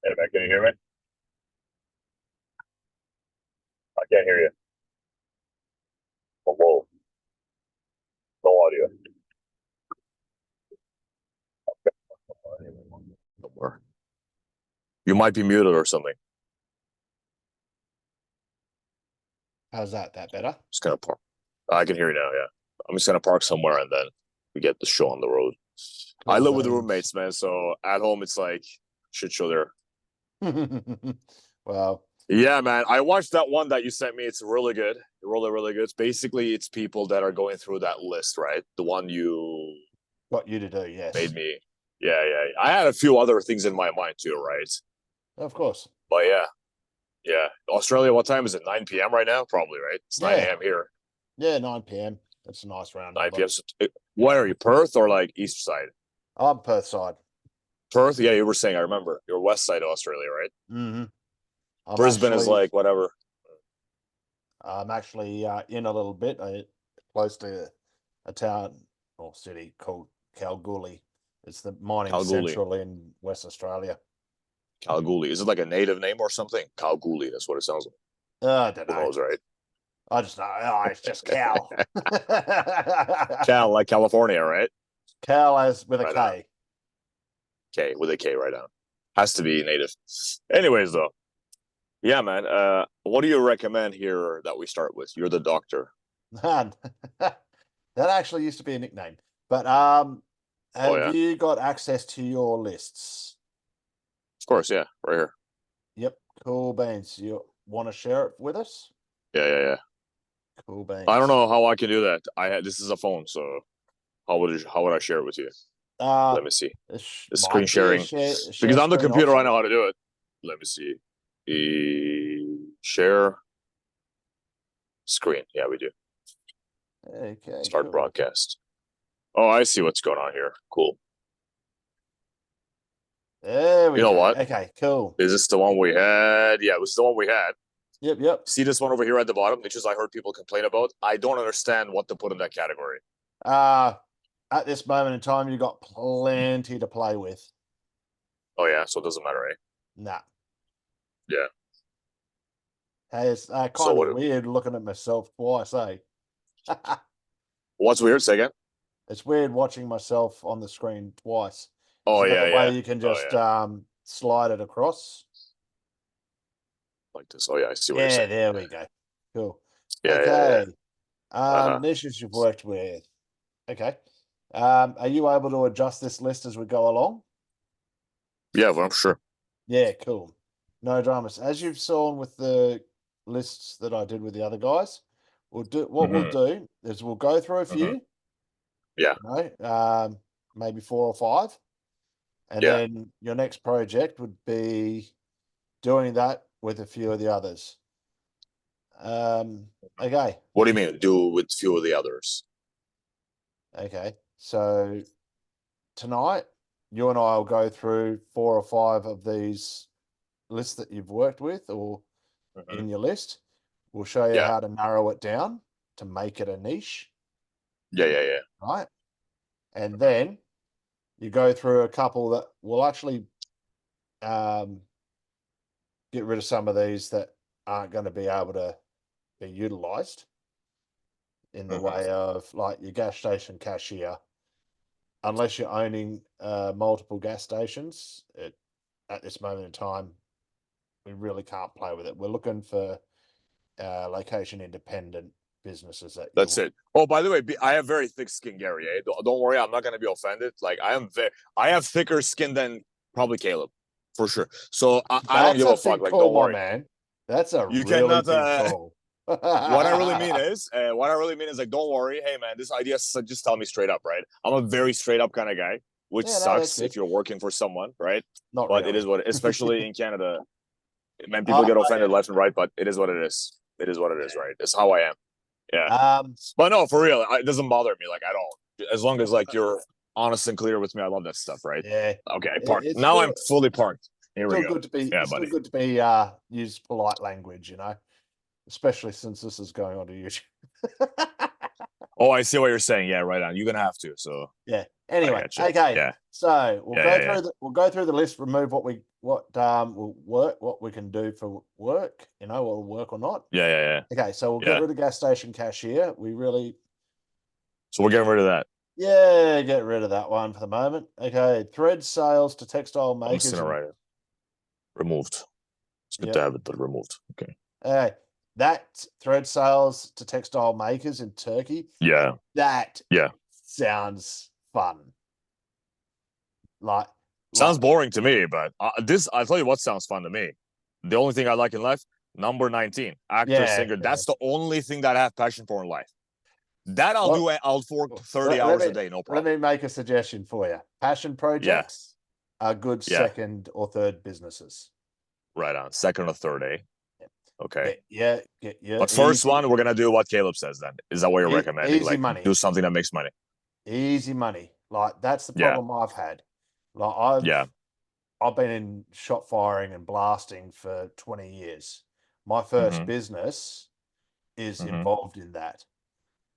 Hey, man, can you hear me? I can't hear you. Oh, whoa, no audio. No more. You might be muted or something. How's that? That better? Just gonna park. I can hear you now. Yeah, I'm just gonna park somewhere and then we get the show on the road. I live with roommates, man. So at home it's like shit show there. Well, Yeah, man. I watched that one that you sent me. It's really good. Really, really good. It's basically it's people that are going through that list, right? The one you got you to do, yes. made me. Yeah. I had a few other things in my mind too, right? Of course. But yeah. Australia, what time is it? 9 p.m. right now? Probably, right? It's 9 a.m. here. Yeah, 9 p.m. That's a nice round 9 number. p.m. So, what are you, Perth or like east side? I'm Perth side. Perth? Yeah, you were saying, I remember. You're west side of Australia, right? Mm-hmm. Brisbane is like whatever. I'm actually in a little bit, close to a town or city called Kalgoorlie. It's the mining Kalgoorlie. central in West Australia. Kalgoorlie. Is it like a native name or something? Kalgoorlie. That's what it sounds like. I don't Who know. knows, right? I just know. Oh, it's just Cal. Cal, like California, right? Cal as with a Right K. on. K with a K right now. Has to be native. Anyways, though. Yeah, man. What do you recommend here that we start with? You're the doctor. That actually used to be a nickname. But have you got access to your lists? Of course, yeah, right here. Yep, cool beans. You want to share it with us? Yeah. Cool beans. I don't know how I can do that. This is a phone, so how would I share it with you? Let me see. The screen sharing. Because on the computer, option. I know how to do it. Let me see. Share screen. Yeah, we do. Okay. Start broadcast. Oh, I see what's going on here. Cool. There we go. You know what? Okay, cool. Is this the one we had? Yeah, it was the one we had. Yep. See this one over here at the bottom, which is I heard people complain about. I don't understand what to put in that category. At this moment in time, you've got plenty to play with. Oh yeah, so it doesn't matter, eh? Nah. Yeah. Hey, it's kind of weird looking at myself twice, eh? What's weird? Say again. It's weird watching myself on the screen twice. Oh yeah, the way you can just slide it across like this. Oh yeah, I see what you're saying. There we go. Cool. Yeah. Okay. Niches you've worked with. Okay. Are you able to adjust this list as we go along? Yeah, well, I'm sure. Yeah, cool. No dramas. As you've seen with the lists that I did with the other guys, we'll do is we'll go through a few. Yeah. You know, maybe 4 or 5. And then your next project would be doing that with a few of the others. Okay. What do you mean, do with a few of the others? Okay. So tonight, you and I will go through 4 or 5 of these lists that you've worked with or in your list. We'll show you how to narrow it down to make it a niche. Yeah. Right. And then you go through a couple that will actually get rid of some of these that aren't going to be able to be utilized in the way of like your gas station cashier. Unless you're owning multiple gas stations, at this moment in time, we really can't play with it. We're looking for location independent businesses. That's it. Oh, by the way, I have very thick skin, Gary. Eh? Don't worry, I'm not gonna be offended. Like I have thicker skin than probably Caleb, for sure. So I don't give a fuck. Like, don't worry, man. That's a you really cannot. big call. What I really mean is, like, don't worry. Hey, man, this idea. Just tell me straight up, right? I'm a very straight up kind of guy, which sucks if you're working for someone, right? Not but really. It is what, especially in Canada, man, people get offended left and right, but it is what it is. It is what it is, right? It's how I am. Yeah. But no, for real, it doesn't bother me like at all. As long as like you're honest and clear with me, I love that stuff, right? Yeah. Okay, parked. Now I'm fully parked. Here we go. Good to be, yeah, buddy. Still good to be use polite language, you know, especially since this is going on to YouTube. Oh, I see what you're saying. Yeah, right on. You're gonna have to. So yeah. Anyway, gotcha. okay. Yeah. So we'll Yeah, go yeah, through yeah. we'll go through the list, remove what will work, what we can do for work, what will work or not. Yeah, yeah, yeah. Okay, so we'll get Yeah. rid of gas station cashier. We really So we're getting rid of that. get rid of that one for the moment. Okay, thread sales to textile I'm makers. right. Removed. It's good to have it, but removed. Okay. Okay, that thread sales to textile makers in Turkey. Yeah. That Yeah. sounds fun. Like Sounds boring to me, but I'll tell you what sounds fun to me. The only thing I like in life, number 19, actor, singer. That's the only thing that I have passion for in life. That I'll do. I'll work 30 hours a day, no problem. Let me make a suggestion for you. Passion projects are good second or third businesses. Right on. Second or third, eh? Okay. Get But first one, we're gonna do what Caleb says. Then is that what you're recommending? Easy money. Do something that makes money. Easy money. Like that's the problem I've had. Like I've been in shot firing and blasting for 20 years. My first business is involved in that,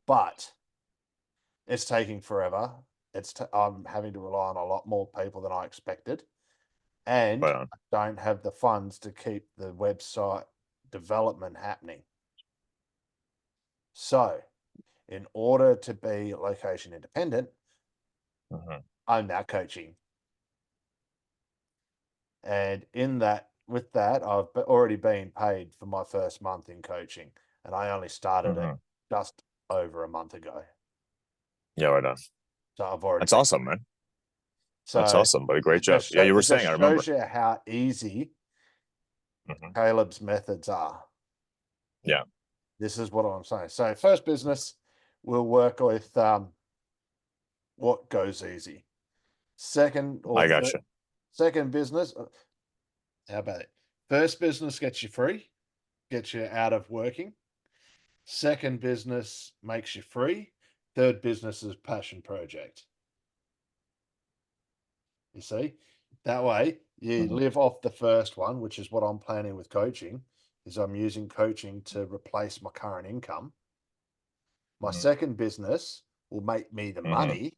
but it's taking forever. I'm having to rely on a lot more people than I expected, and I don't have the funds to keep the website development happening. So, in order to be location independent, I'm now coaching. And with that, I've already been paid for my first month in coaching, and I only started it just over a month ago. Yeah, right on. So I've already. That's awesome, man. So that's awesome, buddy. Great job. Yeah, you were saying. I remember. It shows you how easy Caleb's methods are. Yeah. This is what I'm saying. So first business, we'll work with what goes easy. Second business, how about it? First business gets you free, gets you out of working. Second business makes you free. Third business is passion project. You see, that way you live off the first one, which is what I'm planning with coaching, is I'm using coaching to replace my current income. My second business will make me the money.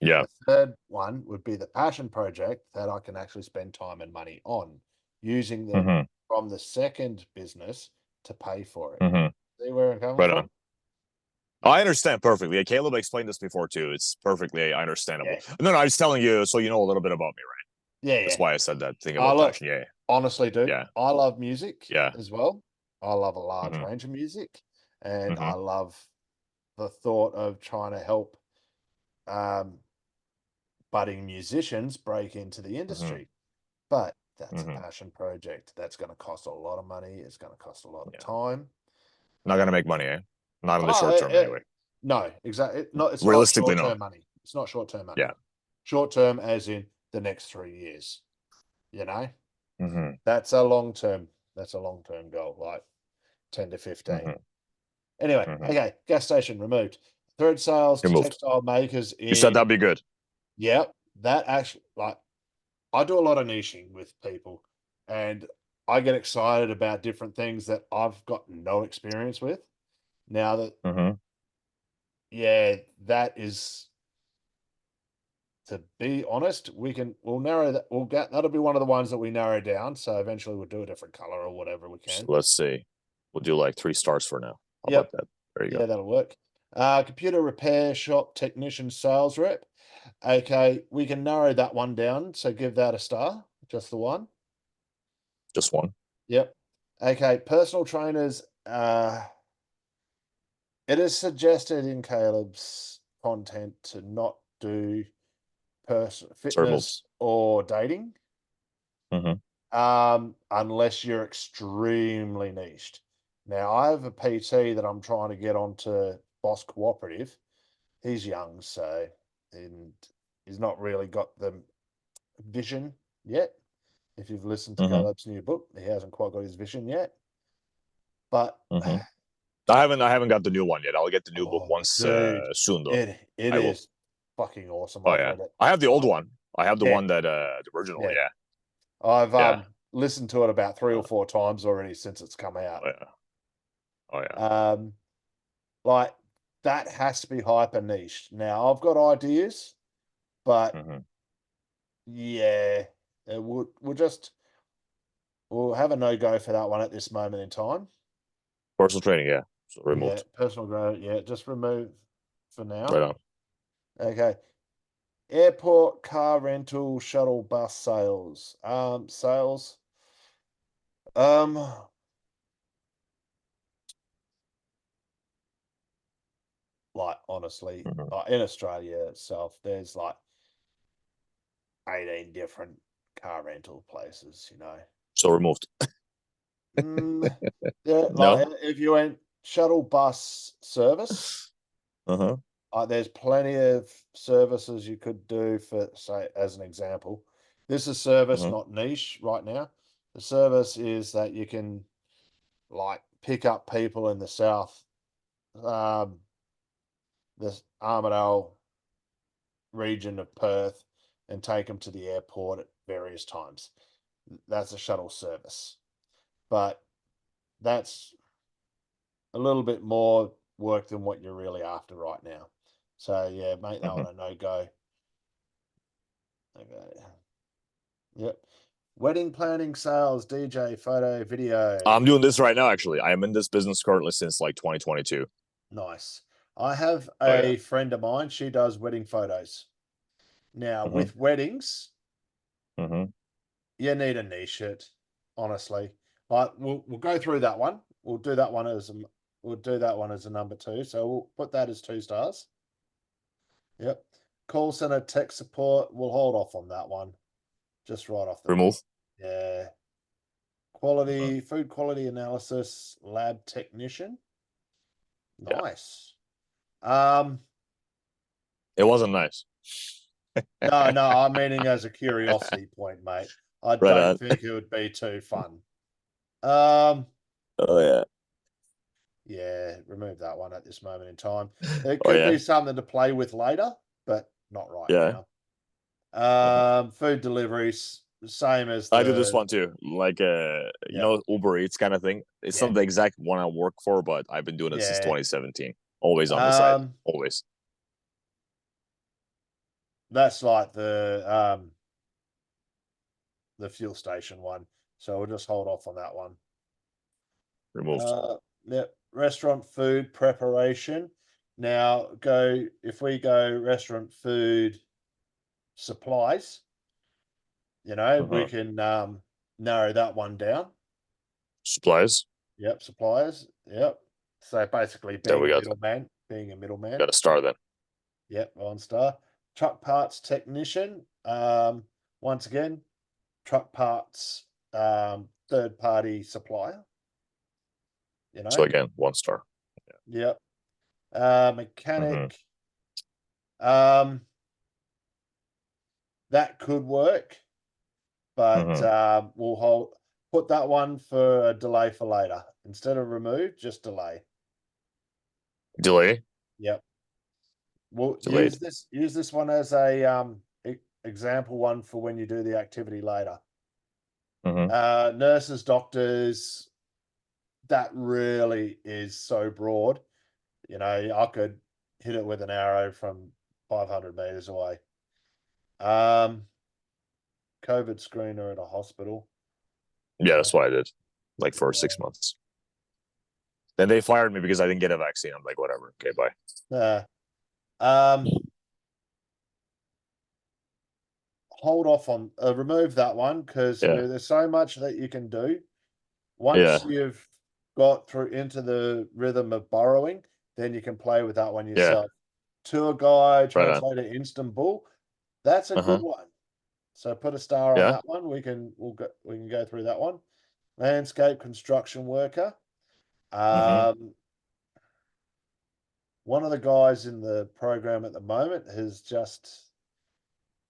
Yeah. The third one would be the passion project that I can actually spend time and money on, using them from the second business to pay for it. See where I'm coming from? I understand perfectly. Yeah, Caleb explained this before too. It's perfectly understandable. No, I was telling you so you know a little bit about me, right? Yeah, That's why I said that thing about passion. Yeah. Honestly, dude, I love music as well. I love a large range of music, and I love the thought of trying to help budding musicians break into the industry. But that's a passion project. That's going to cost a lot of money. It's going to cost a lot of time. Not going to make money, eh? Not in the short term, anyway. No, exactly. It's realistically not short-term money. It's not short-term money. Yeah. Short-term as in the next 3 years. That's a long-term goal, like 10 to 15. Anyway, okay, gas station removed. Thread sales to textile makers. You said that'd be good. Yep, that actually, like, I do a lot of niching with people, and I get excited about different things that I've got no experience with. Now that, that is, to be honest, we'll narrow that. That'll be one of the ones that we narrow down. So eventually we'll do a different color or whatever we can. So let's see. We'll do like 3 stars for now. How about that? There you go. That'll work. Computer repair shop technician sales rep. Okay, we can narrow that one down. So give that a star. Just the one. Just one. Yep. Okay, personal trainers. It is suggested in Caleb's content to not do fitness or dating, unless you're extremely niched. Now, I have a PT that I'm trying to get onto Boss Cooperative. He's young, and he's not really got the vision yet. If you've listened to Caleb's new book, he hasn't quite got his vision yet. But I haven't got the new one yet. I'll get the new book once soon, though. It is fucking awesome. Oh, yeah. I have the old one. I have the one that the original. Yeah. I've listened to it about 3 or 4 times already since it's come out. Oh yeah. Like that has to be hyper niche. Now I've got ideas But yeah, we'll have a no-go for that one at this moment in time. Personal training, yeah. So removed. Yeah, personal growth, yeah, just remove for now. Right on. Okay. Airport, car rental, shuttle, bus sales. Sales. Like honestly, in Australia itself, there's like 18 different car rental places, So removed. Yeah, like No. if you went shuttle bus service, there's plenty of services you could do for, say, as an example. This is service, not niche right now. The service is that you can like pick up people in the south, this Armidale region of Perth, and take them to the airport at various times. That's a shuttle service, but that's a little bit more work than what you're really after right now. So yeah, make that one a no go. Okay. Yep. Wedding planning, sales, DJ, photo, video. I'm doing this right now, actually. I am in this business currently since like 2022. Nice. I have a friend of mine. She does wedding photos. Now, with weddings, you need a niche it, honestly. But we'll go through that one. We'll do that one as a number 2. So we'll put that as 2 stars. Yep. Call center, tech support. We'll hold off on that one. Just right off the Remove. Yeah. Quality, food quality analysis, lab technician. Nice. It wasn't nice. No, I'm meaning as a curiosity point, mate. I Right don't on. think it would be too fun. Oh yeah. Yeah, remove that one at this moment in time. It Oh could yeah. be something to play with later, but not right Yeah. now. Food deliveries, same as I do this the one too. Like Uber Eats kind of thing. It's yeah, not the exact one I work for, but I've been doing it since yeah. 2017. Always on the side. Um, Always. that's like the fuel station one. So we'll just hold off on that one. Removed. Yep. Restaurant food preparation. Now if we go restaurant food supplies, we can narrow that one down. Supplies. Yep, suppliers. Yep. So basically Then being we a got middleman, being a middleman. a star then. Yep, on star. Truck parts technician. Once again, truck parts third party supplier. So again, 1 star. Yep. Mechanic. That could work, but we'll put that one for a delay for later. Instead of remove, just delay. Delay. Yep. We'll Delayed. use this one as a example one for when you do the activity later. Nurses, doctors, that really is so broad. I could hit it with an arrow from 500 meters away. COVID screener at a hospital. Yeah, that's what I did. Like for 6 months. Then they fired me because I didn't get a vaccine. I'm like, whatever. Okay, bye. Hold off on remove that one because there's so much that you can do. Once you've got through into the rhythm of borrowing, then you can play with that one yourself. Tour guide, translator, Istanbul. That's a good one. So put a star on that one. We can go through that one. Landscape construction worker. One of the guys in the program at the moment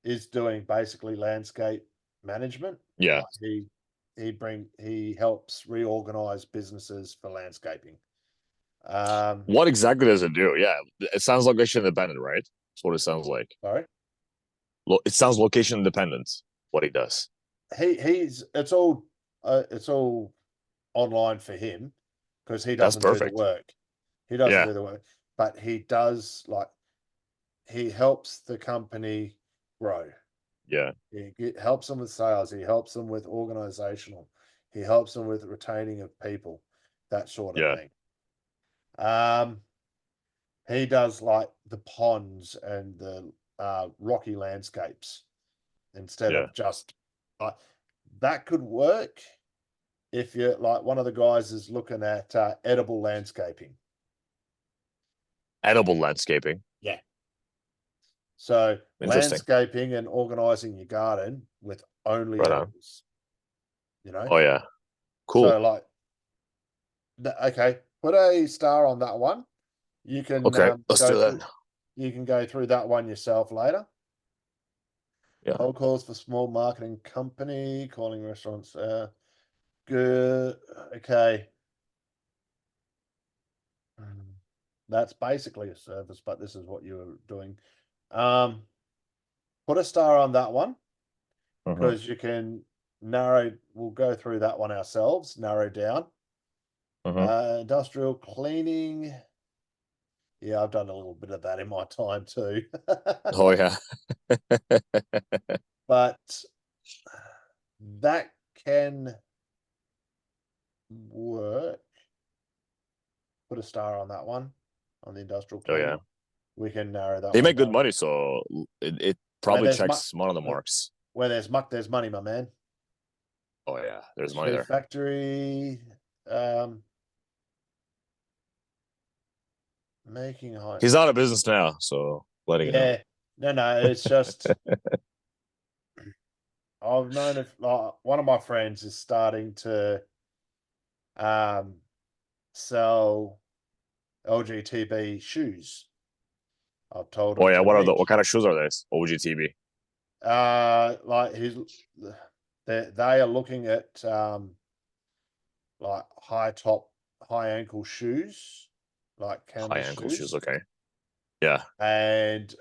is doing basically landscape management. Yeah. He helps reorganize businesses for landscaping. What exactly does it do? Yeah, it sounds location independent, right? That's what it sounds like. Sorry, it sounds location independent. What he does. It's all online for him because he That's doesn't do the perfect. work. He doesn't do the work, but he does he helps the company grow. Yeah. He helps them with sales. He helps them with organizational. He helps them with retaining of people, that sort of Yeah. thing. He does like the ponds and the rocky landscapes instead Yeah. of just that could work if you're like one of the guys is looking at edible landscaping. Edible landscaping. Yeah. So Interesting. landscaping and organizing your garden with only Right on. edibles, you know? Oh yeah. So Cool. like, okay, put a star on that one. You can Okay, let's do that. you can go through that one yourself later. Yeah. Cold calls for small marketing company, calling restaurants. Good. Okay. That's basically a service, but this is what you were doing. Put a star on that one Mhm. because you can narrow. We'll go through that one ourselves, narrow down. Mhm. Industrial cleaning. Yeah, I've done a little bit of that in my time too. Oh yeah. But that can work. Put a star on that one, on the industrial Oh yeah. cleaning. We can narrow that They one make good down. money, so it Where probably there's muck, checks one of the marks. where there's muck, there's money, my man. Oh yeah, there's money Shoe there. factory, making high. He's out of business now, so letting you know. Yeah, no, it's just I've known if like, one of my friends is starting to um sell LGTB shoes. I've told Oh him yeah, to what make kind of shoes are these? OGTB. like they are looking at like high ankle shoes, like High canvas ankle shoes, shoes, okay. Yeah. and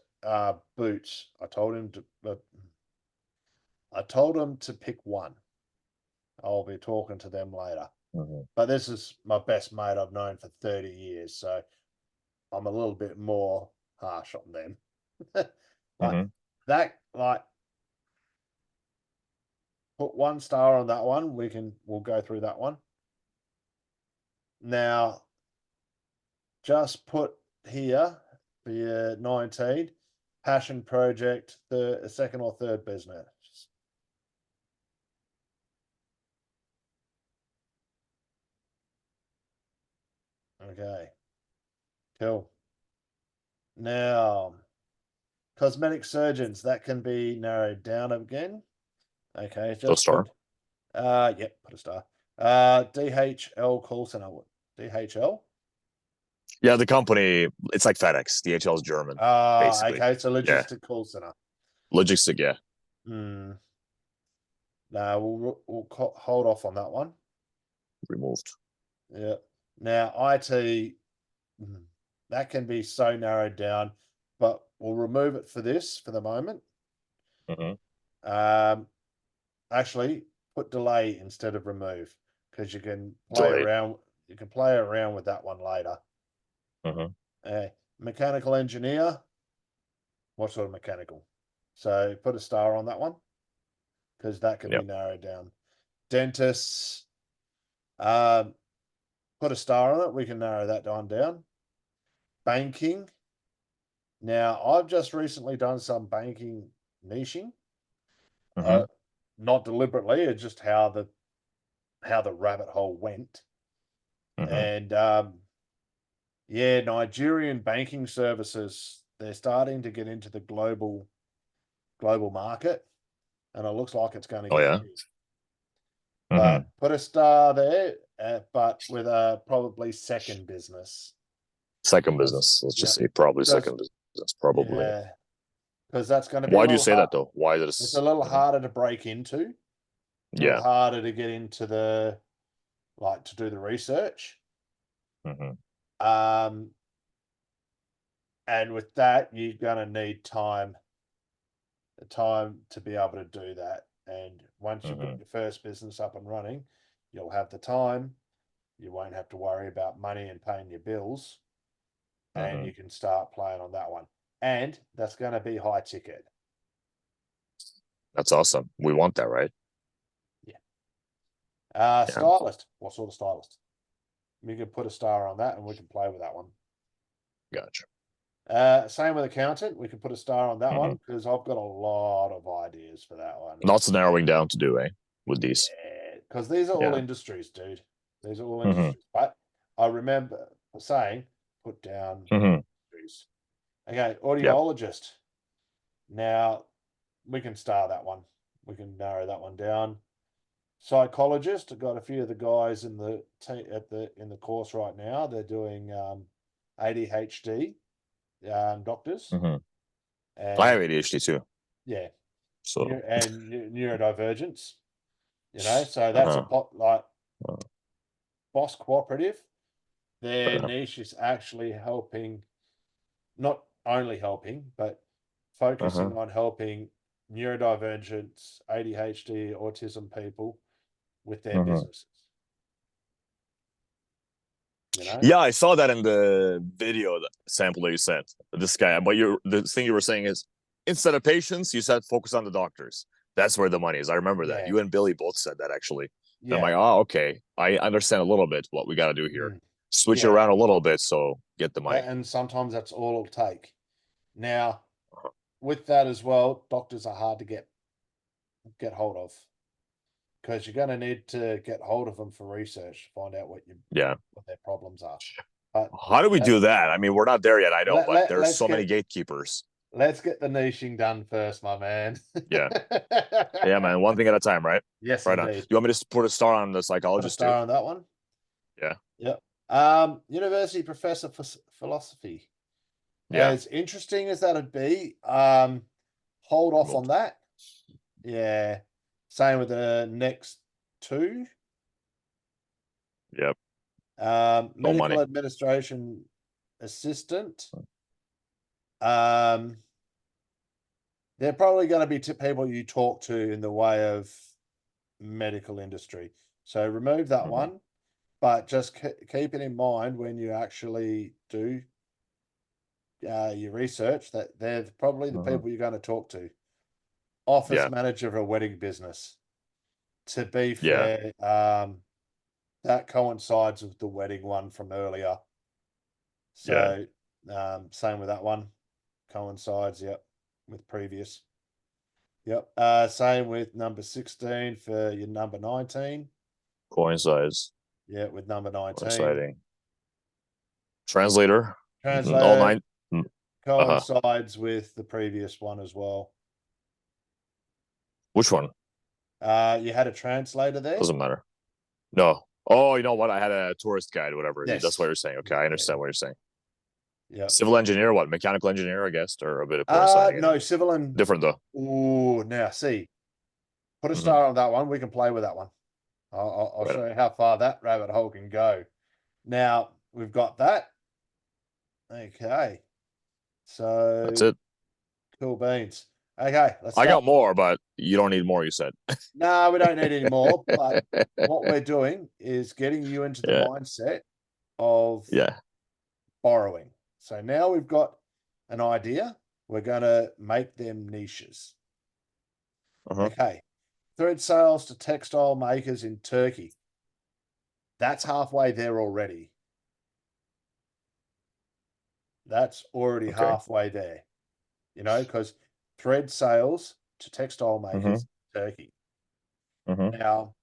boots. I told him to pick one. I'll be talking to them later. Mhm. But this is my best mate I've known for 30 years, so I'm a little bit more harsh on them. Like Mhm. that, like put one star on that one. We'll go through that one. Now just put here for your 19 passion project, the second or third business. Okay, cool. Now, cosmetic surgeons, that can be narrowed down again. Okay, So just star. put yep, put a star. DHL call center. DHL? Yeah, the company, it's like FedEx. DHL is German, basically. Okay, it's a Yeah. logistic call center. Logistic, yeah. Hmm. No, we'll hold off on that one. Removed. Yeah. Now, IT, that can be so narrowed down, but we'll remove it for this for the moment. Mhm. Actually, put delay instead of remove because you can play Delayed. around. You can play around with that one later. Mhm. Mechanical engineer. What sort of mechanical? So put a star on that one because that can be Yep. narrowed down. Dentists. Um, put a star on it. We can narrow that down. Banking. Now, I've just recently done some banking niching. Mhm. Not deliberately, it's just how the rabbit hole went. Mhm. And yeah, Nigerian banking services, they're starting to get into the global market, and it looks like it's going to Oh get yeah. big. But Mhm. put a star there, but with a probably second business. Second Because business. Let's yeah, just say probably because second business. Probably. yeah, because that's going to be a Why do you little say hard. that though? Why is It's a this? little Mhm. harder to break into, a little Yeah. harder to get into the like to do the research. Mhm. Um, and with that, you're going to need time to be able to do that. And once you've got Mhm. your first business up and running, you'll have the time. You won't have to worry about money and paying your bills, and you Mhm. can start playing on that one. And that's going to be high ticket. That's awesome. We want that, right? Yeah. Stylist. What sort of stylist? We can put a star on that and we can play with that one. Gotcha. Same with accountant. We can put a star on that one because I've got a lot of ideas for that one. Lots of narrowing down to do, with these. Yeah, because these are all industries, dude. These are all industries. But I remember saying, put down industries. Okay, audiologist. Now we can star that one. We can narrow that one down. Psychologist. I've got a few of the guys in the in the course right now. They're doing ADHD doctors. And And I have ADHD too. Yeah. So And neurodivergence. So that's a like Boss Cooperative. Their niche is actually helping, not only helping, but focusing on helping neurodivergence, ADHD, autism people with their businesses. Yeah, I saw that in the video sample that you sent. This guy, but the thing you were saying is instead of patients, you said focus on the doctors. That's where the money is. I remember that. You and Billy both said that actually. And I'm like, oh, okay. I understand a little bit what we got to do here. Switch it around a little bit so get the money. And sometimes that's all it'll take. Now, with that as well, doctors are hard to get hold of because you're going to need to get hold of them for research, find out what their problems are. But how do we do that? I mean, we're not there yet, I know, but there's so many gatekeepers. Let's get the niching done first, my man. Yeah, man. One thing at a time, right? Yes, right indeed. On. You want me to put a star on the psychologist put a star on that one? Yeah. Yep. University professor for philosophy. Yeah. As interesting as that'd be, hold off on that. Yeah. Same with the next two. Yep. Medical administration assistant. They're probably going to be people you talk to in the way of medical industry. So remove that one, but just keep it in mind when you actually do your research that they're probably the people you're going to talk to. Office manager of a wedding business. To be fair, that coincides with the wedding one from earlier. So same with that one. Coincides, with previous. Yep. Same with number 16 for your number 19. Coincides. Yeah, with number 19. Coinciding. Translator. All 9. Coincides with the previous one as well. Which one? You had a translator there? Doesn't matter. No. Oh, you know what? I had a tourist guide, whatever. Yes. That's what you're saying. Okay, I understand what you're saying. Yeah. Civil engineer, what? Mechanical engineer, I guess, or a bit of no, civil and different though. Oh, now see. Put a star on that one. We can play with that one. I'll show you how far that rabbit hole can go. Now we've got that. Okay. So that's it. Cool beans. Okay, I got more, but you don't need more, you said. No, we don't need any more. But what we're doing is getting you into the mindset of borrowing. So now we've got an idea. We're going to make them niches. Okay. Thread sales to textile makers in Turkey. That's halfway there already. That's already halfway there. Because thread sales to textile makers in Turkey. Now,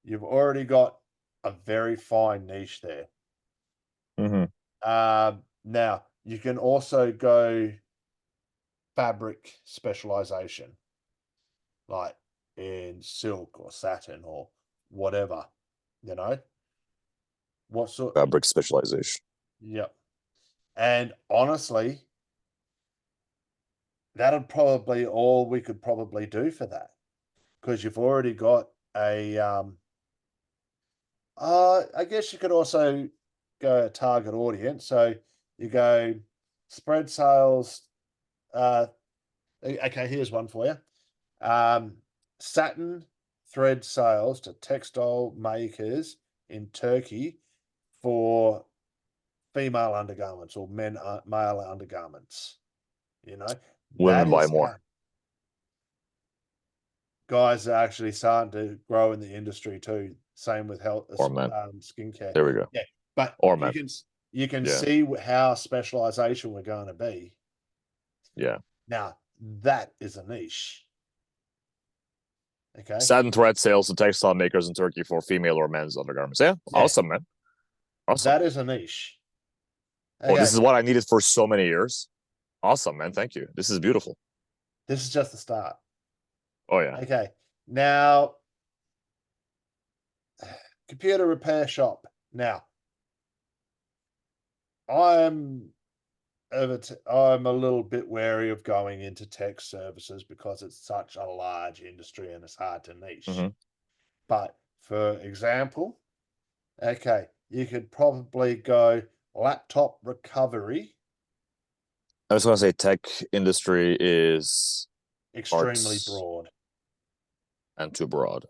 you've already got a very fine niche there. Now, you can also go fabric specialization, like in silk or satin or whatever, What sort? Fabric specialization. Yep. And honestly, that'd probably all we could probably do for that, because you've already got a I guess you could also go a target audience. So you go spread sales. Okay, here's one for you. Satin thread sales to textile makers in Turkey for female undergarments or male undergarments. Women buy more. guys are actually starting to grow in the industry too. Same with health, Or men. skincare. There we go. Yeah, but Or you men. can Yeah. see how specialization we're going to be. Yeah. Now that is a niche. Okay. Satin thread sales to textile makers in Turkey for female or men's undergarments. Yeah. Awesome, man. Awesome. That is a niche. Okay. Oh, this is what I needed for so many years. Awesome, man. Thank you. This is beautiful. This is just the start. Oh, yeah. Okay. Now, computer repair shop. Now, I'm a little bit wary of going into tech services because it's such a large industry and it's hard to niche. Mm-hmm. But for example, okay, you could probably go laptop recovery. I was going to say tech industry is extremely broad and too broad.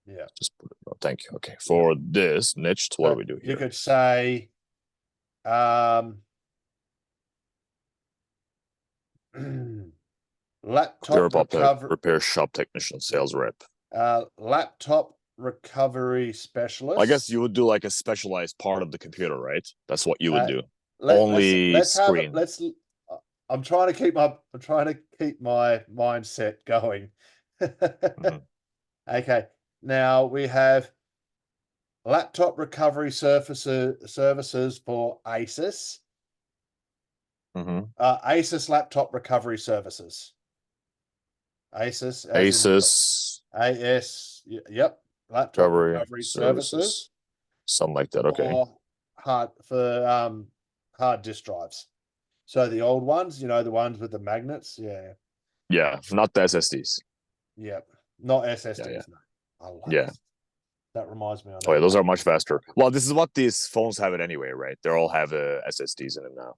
Yeah. Just put it. Oh, thank you. Okay. For this niche, what do we do here? You could say, laptop repair shop technician, sales rep. Laptop recovery specialist. I guess you would do like a specialized part of the computer, right? That's what you would do. Let's I'm trying to keep my mindset going. Mm-hmm. Okay. Now we have laptop recovery services for ASUS. Mm-hmm. ASUS laptop recovery services. ASUS. AS. Yep. Laptop recovery services. Something like that. Okay. Hard disk drives. So the old ones, the ones with the magnets. Yeah. Yeah. Not the SSDs. Yep. Not SSDs. Yeah. No. I love yeah. That reminds me. Oh, yeah, those are much faster. Well, this is what these phones have it anyway, right? They all have SSDs in them now.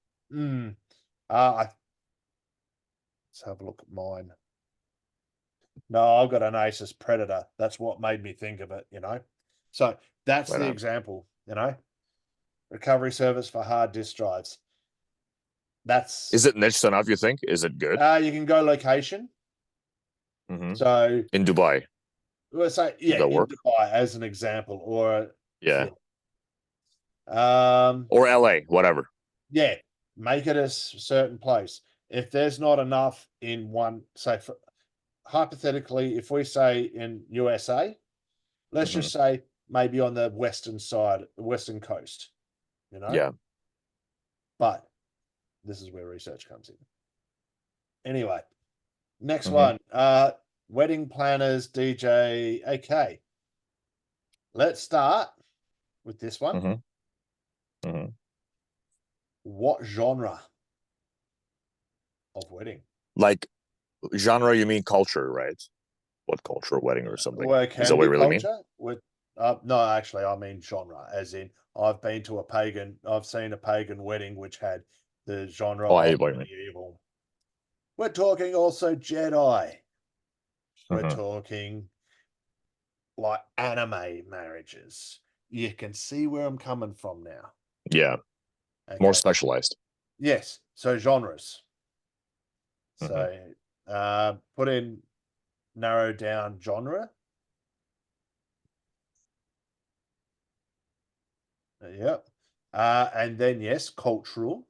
Let's have a look at mine. No, I've got an Asus Predator. That's what made me think of it, So that's the example, recovery service for hard disk drives. Is it niche enough, you think? Is it good? You can go location. Mm-hmm. So in Dubai. Let's say, in Dubai as an example, or or LA, whatever. Yeah, make it a certain place. If there's not enough in one, say, hypothetically, if we say in USA, let's just say maybe on the western side, the western coast, Yeah. But this is where research comes in. Anyway, next one, wedding planners, DJ. Okay, let's start with this one. What genre of wedding? Like genre, you mean culture, right? What culture, wedding or something? Well, is that what you really mean? No, actually, I mean genre, as in I've seen a pagan wedding which had the genre of medieval. We're talking also Jedi. We're talking like anime marriages. You can see where I'm coming from now. Yeah. Okay. More specialized. Yes. So genres. So put in narrow down genre. Yep. And then yes, cultural.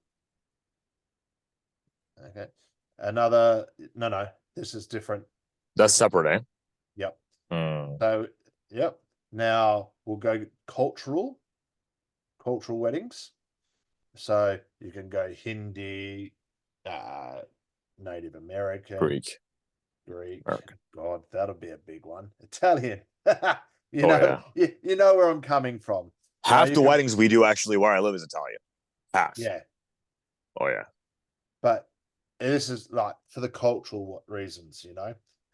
Okay. No, this is different. That's separate, eh? Yep. So, yep. Now we'll go cultural weddings. So you can go Hindi, Native American, Greek. American. God, that'll be a big one. Italian. you know where I'm coming from. Half the weddings we do actually where I live is Italian. Half. Yeah. Oh yeah. But this is like for the cultural reasons,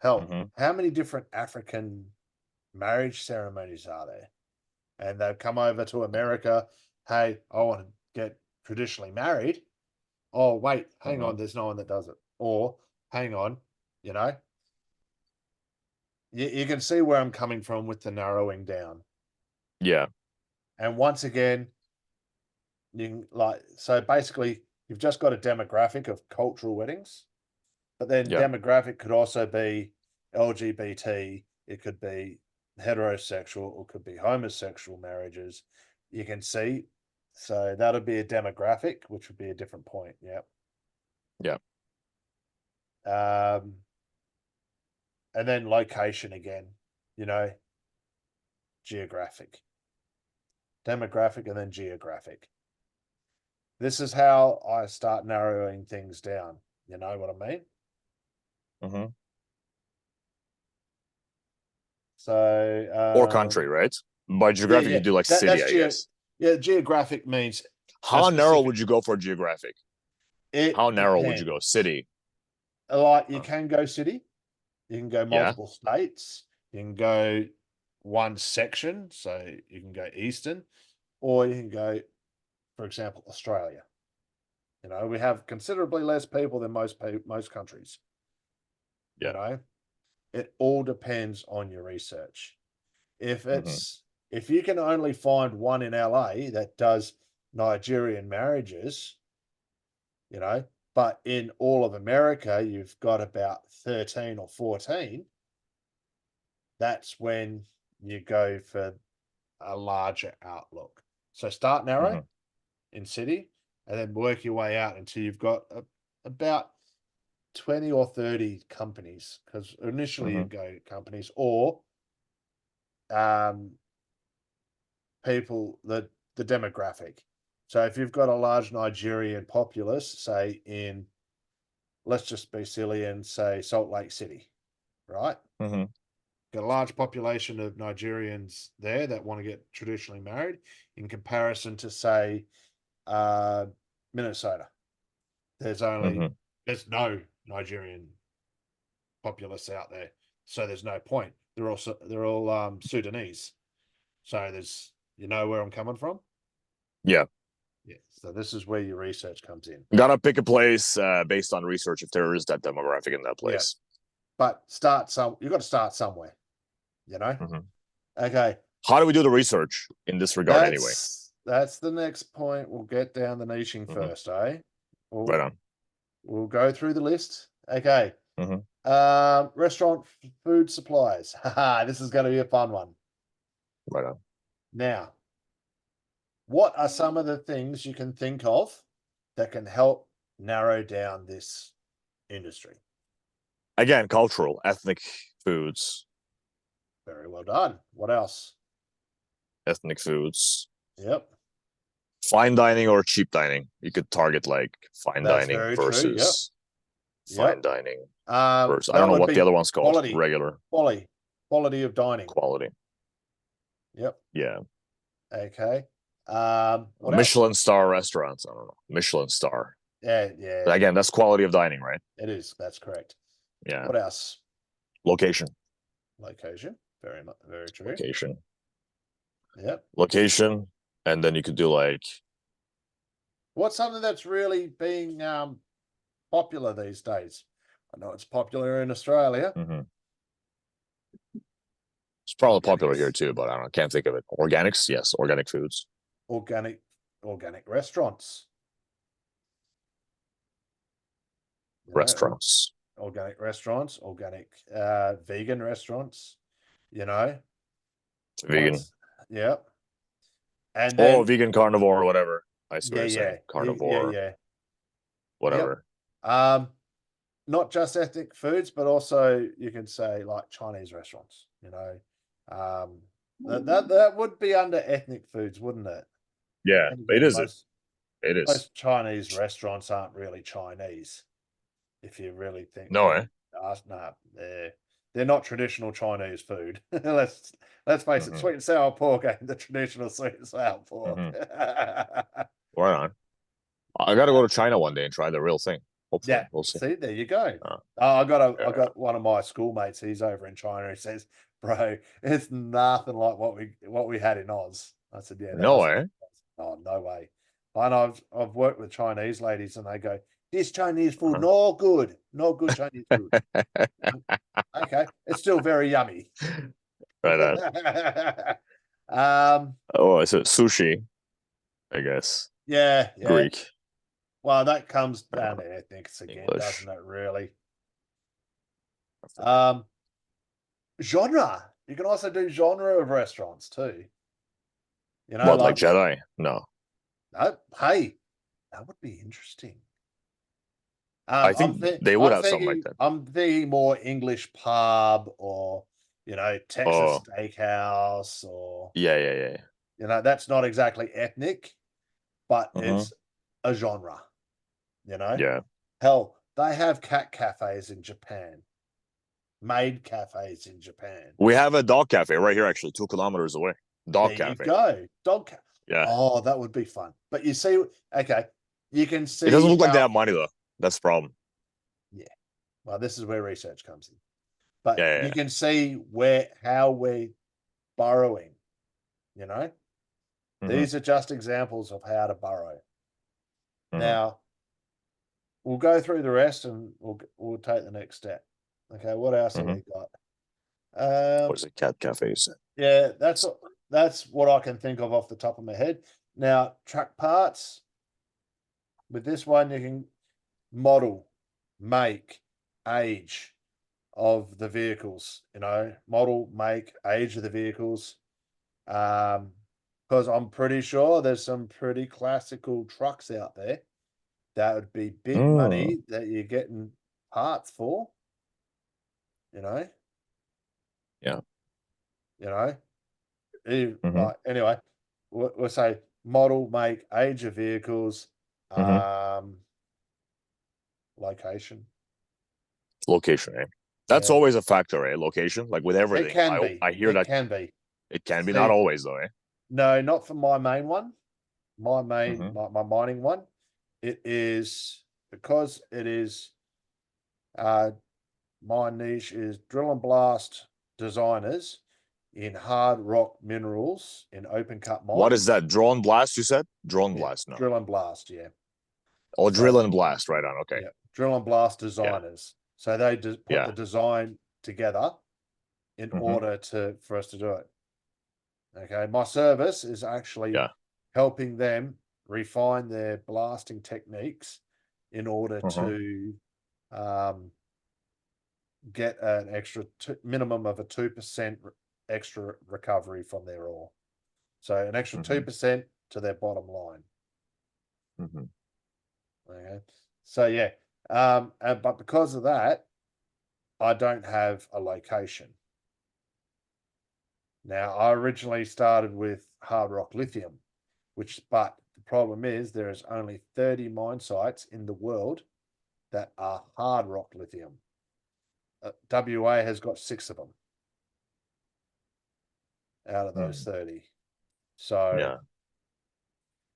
Hell, how many different African marriage ceremonies are there? And they've come over to America. Hey, I want to get traditionally married. Oh, wait, hang on. There's no one that does it. Or hang on, you can see where I'm coming from with the narrowing down. Yeah. And once again, so basically you've just got a demographic of cultural weddings, but then demographic could also be LGBT, it could be heterosexual, or it could be homosexual marriages. You can see. So that'll be a demographic, which would be a different point. Yep. Yeah. And then location again, geographic, demographic, and then geographic. This is how I start narrowing things down. You know what I mean? Mm-hmm. So Or country, right? By geographic, you do like city, I guess. Yeah, geographic means how narrow would you go for geographic? How narrow depends. would you go? City. Like you can go city, you can go multiple states, you can go one section, so you can go eastern, or you can go, for example, Australia. We have considerably less people than most countries. Yeah. It all depends on your research. If you can only find one in LA that does Nigerian marriages, but in all of America you've got about 13 or 14, that's when you go for a larger outlook. So start narrow in city, and then work your way out until you've got about 20 or 30 companies, because initially you go companies or people, the demographic. So if you've got a large Nigerian populace, say in, let's just be silly and say Salt Lake City, right? Got a large population of Nigerians there that want to get traditionally married, in comparison to, say, Minnesota. There's no Nigerian populace out there, so there's no point. They're all Sudanese. So there's, where I'm coming from? Yeah. Yeah. So this is where your research comes in. Gotta pick a place based on research if there is that demographic in that place. Yeah. But you've got to start somewhere, Okay. How do we do the research in this regard anyway? That's the next point. We'll get down the niching first, eh? Right on. We'll go through the list. Okay. Restaurant food suppliers. This is going to be a fun one. Right on. Now, what are some of the things you can think of that can help narrow down this industry? Again, cultural, ethnic foods. Very well done. What else? Ethnic foods. Yep. Fine dining or cheap dining. You could target like fine dining versus fine dining. Versus, I don't know what the other one's called. Quality. Regular. Quality of dining. Quality. Yep. Yeah. Okay. Michelin star restaurants. I don't know. Michelin star. Yeah. But again, that's quality of dining, right? It is. That's correct. Yeah. What else? Location. Very much. Very true. Location. Yep. Location. And then you could do like, what's something that's really being popular these days? I know it's popular in Australia. It's probably popular here too, but I don't know. Can't think of it. Organics, yes. Organic foods. Organic restaurants. Restaurants. Organic restaurants. Organic vegan restaurants. Vegan. Yep. And then, vegan carnivore or whatever. I swear. Carnivore. Yeah. Whatever. Yep. Not just ethnic foods, but also you can say like Chinese restaurants. That would be under ethnic foods, wouldn't it? Yeah, it is. It is. Most Chinese restaurants aren't really Chinese, if you really think. No, no, they're not traditional Chinese food. Let's face it. Sweet and sour pork ain't the traditional sweet and sour pork. Right on. I got to go to China one day and try the real thing. Hopefully, yeah, we'll see. There you go. I got one of my schoolmates. He's over in China. He says, "Bro, it's nothing like what we had in Oz." I said, "Yeah, no way. Oh, no way." And I've worked with Chinese ladies, and they go, "This Chinese food, no good Chinese food." Okay, it's still very yummy. Right on. Is it sushi? I guess. Yeah. Greek. Well, that comes down to ethics again, doesn't it? Really. genre. You can also do genre of restaurants too. You know, What, like like Jedi? No. no, hey, that would be interesting. I think they would have something like that. I'm thinking more English pub or Texas Oh, steakhouse or yeah. that's not exactly ethnic, but Mm-hmm. it's a genre. You know, Yeah. hell, they have cat cafes in Japan, maid cafes in Japan. We have a dog cafe right here, actually, 2 kilometers away. There Dog you cafe. go, Yeah. Oh, that would be fun. But you see, okay, you can It doesn't see look like they how. have money though. That's the problem. Yeah, well, this is where research comes in. Yeah, But yeah, you yeah. can see how we're burrowing. You know, Mm-hmm. these are just examples of how to burrow. Mm-hmm. Now we'll go through the rest and we'll take the next step. Okay, what else have Mm-hmm. we got? What is it? Cat cafes. Yeah, that's what I can think of off the top of my head. Now, truck parts. With this one, you can model, make, age of the vehicles. Model, make, age of the vehicles. Because I'm pretty sure there's some pretty classical trucks out there that would be big Mm. money that you're getting parts for. You know, Yeah. you know. Mm-hmm. Like anyway, we'll say model, make, age of vehicles, Mm-hmm. um, location. Location, eh? That's Yeah, always a factor, eh? Location, like with it everything. can I be. I hear It that can be. it can be, not See, always though, eh? no, not for my main one. My main, Mm-hmm. my mining one. It is because it is. Uh, my niche is drill and blast designers in hard rock minerals in open cut What is mines. that? Drone blast, you said? Drone Yeah, blast, no. drill and blast. Yeah. Oh, So drill and blast, right on. Okay. yeah, drill and blast Yeah. designers. So they put Yeah. the design together in Mm-hmm. order for us to do it. Okay, my service is actually Yeah. helping them refine their blasting techniques in order Mm-hmm. to um, get an extra minimum of a 2% extra recovery from their ore. So an extra Mm-hmm. 2% to their bottom line. Mm-hmm. Okay, so yeah, but because of that, I don't have a location. Now, I originally started with hard rock lithium, but the problem is there is only 30 mine sites in the world that are hard rock lithium. WA has got 6 of them out of those 30. So Yeah.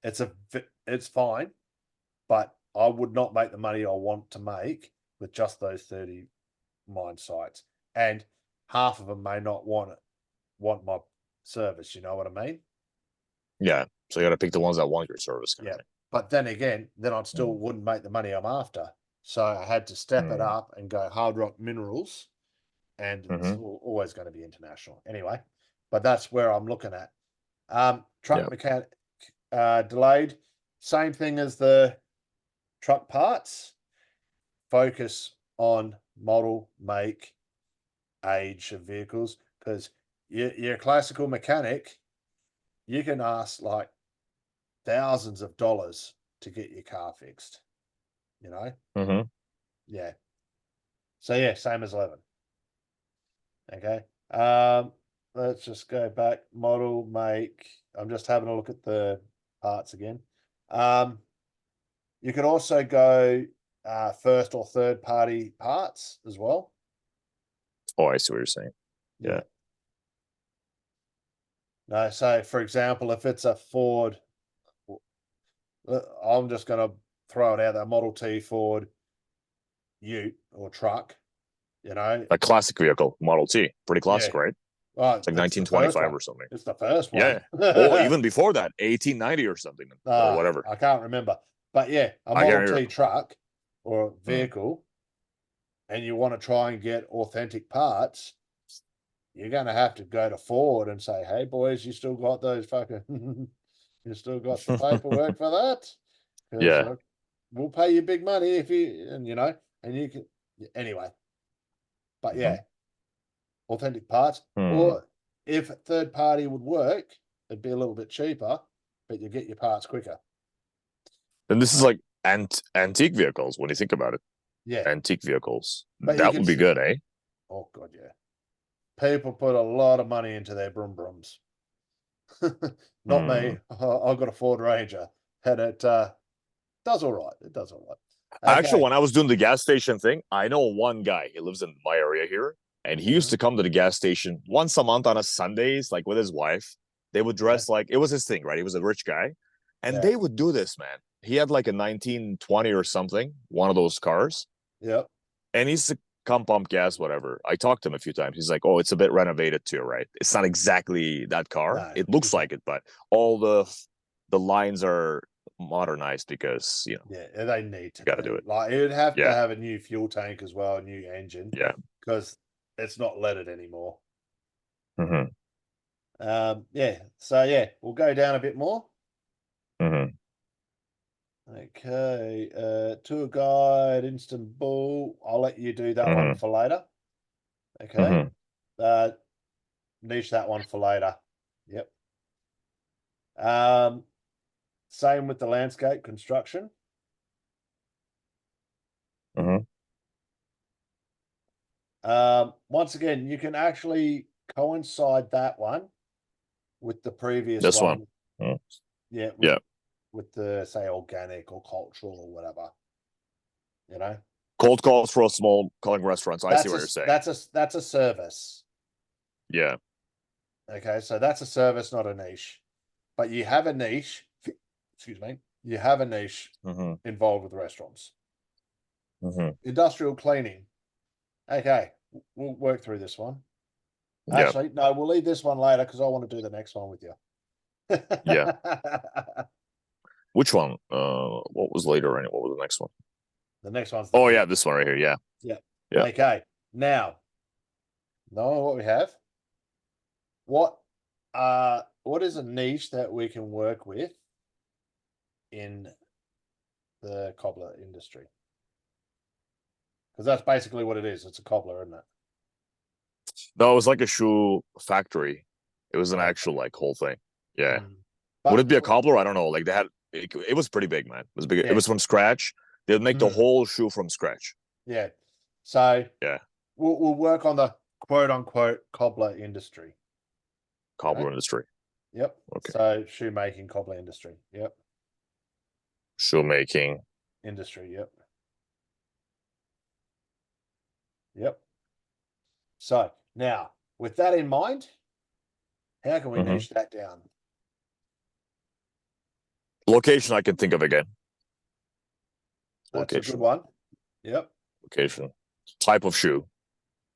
it's fine, but I would not make the money I want to make with just those 30 mine sites. And half of them may not want my service, you know what I mean? Yeah. So you got to pick the ones that want your service, kind of Yeah. thing. But then again, then I still Mm. wouldn't make the money I'm after. So I had to step it Mm. up and go hard rock minerals, and it's Mm-hmm. always going to be international anyway. But that's where I'm looking at. Yeah. Truck mechanic delayed, same thing as the truck parts. Focus on model, make, age of vehicles, because you're a classical mechanic. You can ask like thousands of dollars to get your car fixed. You know, Mm-hmm. yeah. So yeah, same as 11. Okay. Let's just go back. Model, make. I'm just having a look at the parts again. Um, you can also go first or third party parts as well. Oh, I see what you're saying. Yeah. Yeah. No, so for example, if it's a Ford, I'm just going to throw it out there, Model T Ford Ute or truck, you know. A classic vehicle, Model T. Pretty Yeah. classic, right? Oh, It's like it's the first 1925 one. or something. It's the first one. Yeah. Or even before that, 1890 or something, or whatever. I can't remember. But yeah, a I can't Model hear. T truck or Mm. vehicle, and you want to try and get authentic parts, you're going to have to go to Ford and say, "Hey, boys, you still got those fucking, you still got the paperwork for that? Because Yeah. we'll pay you big money if you, and you can, anyway." But Mm-hmm. yeah, authentic parts. Or if third party would work, it'd be a little bit cheaper, but you get your parts quicker. Then this is like antique vehicles when you think about it. Yeah. Antique vehicles. But that would be good, eh? Oh, God, yeah. People put a lot of money into their brooms. Not me. I've got a Ford Ranger, and it does all right. It does all right. Okay. Actually, when I was doing the gas station thing, I know one guy. He lives in my area here, and he used to come to the gas station once a month on a Sundays, like with his wife. They would dress like it was his thing, right? He was a rich guy, and they would do this, man. He had like a 1920 or something, one of those cars. Yep. And he's to come pump gas, whatever. I talked to him a few times. He's like, "Oh, it's a bit renovated too, right? It's not exactly that car. No, it looks like it, but all the lines are modernized because they need to got to do it. Like it would have to have a new fuel tank as well, a new engine. Yeah, because it's not leaded anymore. Yeah. So we'll go down a bit more. Okay. Tour guide, Istanbul. I'll let you do that one for later. Okay. Niche that one for later. Yep. Same with the landscape construction. Once again, you can actually coincide that one with the previous one. Yeah. With the, say, organic or cultural or whatever. Cold calls for a small calling restaurants. I see what you're saying. That's a service. Yeah. Okay, so that's a service, not a niche. But you have a niche. Excuse me. You have a niche involved with restaurants. Industrial cleaning. Okay, we'll work through this one. Actually, no, we'll leave this one later because I want to do the next one with you. Yeah. Which one? What was later? What was the next one? The next one's this one right here. Yeah. Okay. Now, knowing what we have, what is a niche that we can work with in the cobbler industry? Because that's basically what it is. It's a cobbler, isn't it? No, it was like a shoe factory. It was an actual whole thing. Yeah. Would it be a cobbler? I don't know. Like they had. It was pretty big, man. It was big. Yeah. It was from scratch. They'd make the whole shoe from scratch. Yeah. So we'll work on the quote unquote cobbler industry. Cobbler industry. Yep. Okay. So shoemaking cobbler industry. Yep. Shoemaking industry. Yep. Yep. So now, with that in mind, how can we niche that down? Location I can think of again. That's a good one. Yep. Location. Type of shoe.